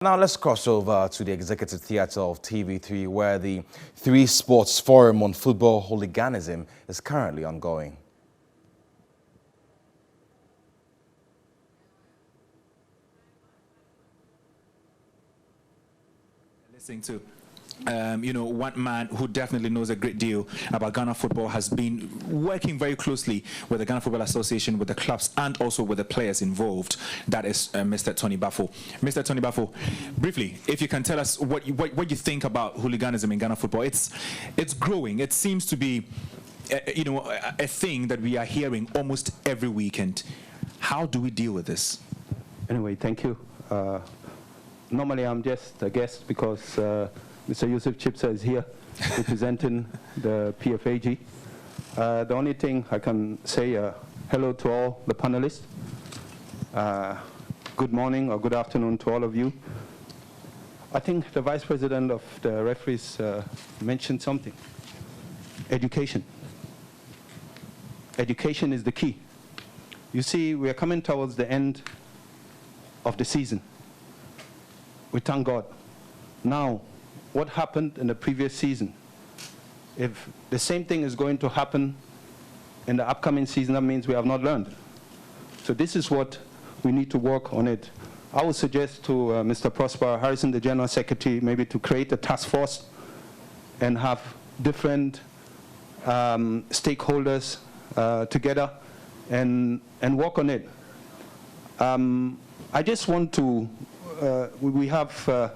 Now let's cross over to the Executive Theatre of TV3, where the 3 Sports Forum on Football Hooliganism is currently ongoing. Listening to one man who definitely knows a great deal about Ghana football, has been working very closely with the Ghana Football Association, with the clubs, and also with the players involved. That is Mr. Tony Bafo. Mr. Tony Bafo, briefly, if you can tell us what you think about hooliganism in Ghana football. It's growing. It seems to be, a thing that we are hearing almost every weekend. How do we deal with this? Anyway, thank you. Normally, I'm just a guest because Mr. Yusuf Chipsa is here representing the PFAG. The only thing I can say, hello to all the panelists. Good morning or good afternoon to all of you. I think the Vice President of the referees mentioned something. Education. Education is the key. You see, we are coming towards the end of the season. We thank God. Now, what happened in the previous season? If the same thing is going to happen in the upcoming season, that means we have not learned. So this is what we need to work on it. I would suggest to Mr. Prosper Harrison, the General Secretary, maybe to create a task force and have different stakeholders together and work on it. I just want to, we have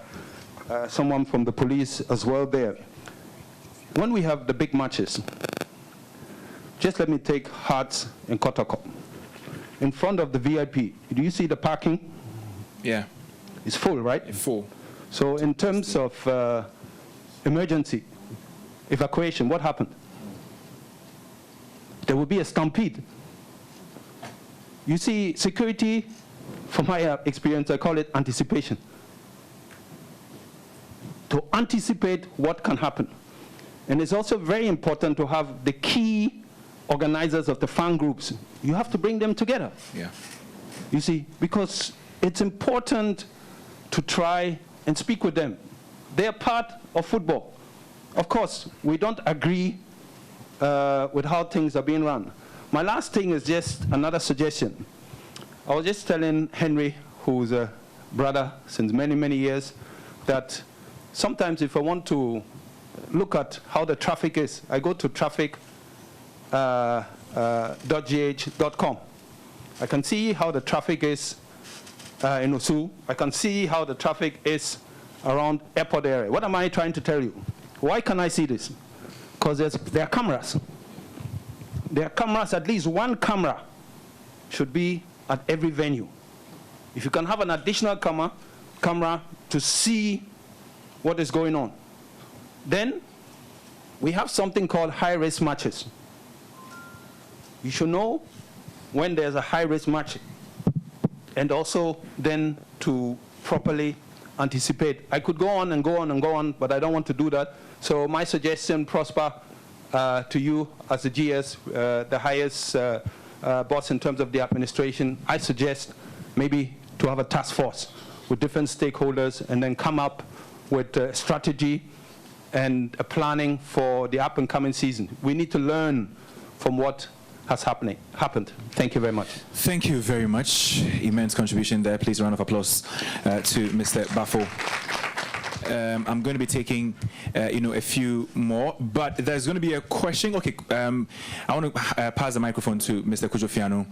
someone from the police as well there. When we have the big matches, just let me take Hearts and Kotoko. In front of the VIP, do you see the parking? Yeah. It's full, right? It's full. So in terms of emergency, evacuation, what happened? There will be a stampede. You see, security, from my experience, I call it anticipation. To anticipate what can happen. And it's also very important to have the key organizers of the fan groups. You have to bring them together. Yeah. You see, because it's important to try and speak with them. They are part of football. Of course, we don't agree with how things are being run. My last thing is just another suggestion. I was just telling Henry, who's a brother since many, many years, that sometimes if I want to look at how the traffic is, I go to traffic.gh.com. I can see how the traffic is in Osu. I can see how the traffic is around airport area. What am I trying to tell you? Why can I see this? Because there are cameras. There are cameras, at least one camera should be at every venue. If you can have an additional camera to see what is going on. Then we have something called high-risk matches. You should know when there's a high-risk match, and also then to properly anticipate. I could go on and go on and go on, but I don't want to do that. So my suggestion, Prosper, to you as the GS, the highest boss in terms of the administration, I suggest maybe to have a task force with different stakeholders and then come up with a strategy and a planning for the up-and-coming season. We need to learn from what has happened. Thank you very much. Thank you very much. Immense contribution there. Please, a round of applause to Mr. Bafo. I'm going to be taking, a few more, but there's going to be a question. Okay, I want to pass the microphone to Mr. Kujofiano,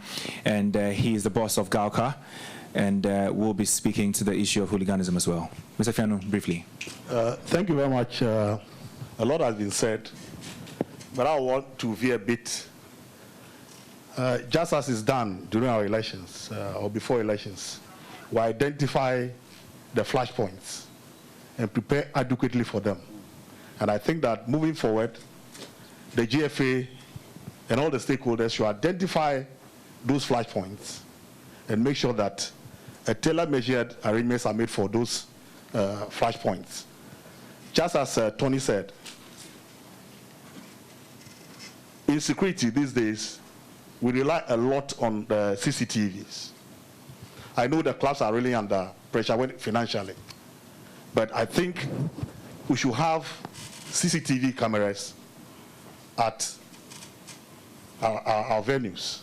and he is the boss of Galka, and we'll be speaking to the issue of hooliganism as well. Mr. Fiano, briefly. Thank you very much. A lot has been said, but I want to veer a bit. Just as is done during our elections, or before elections, we identify the flashpoints and prepare adequately for them. And I think that moving forward, the GFA and all the stakeholders should identify those flashpoints and make sure that a tailor-measured arrangements are made for those flashpoints. Just as Tony said, in security these days, we rely a lot on the CCTVs. I know the clubs are really under pressure financially. But I think we should have CCTV cameras at our venues.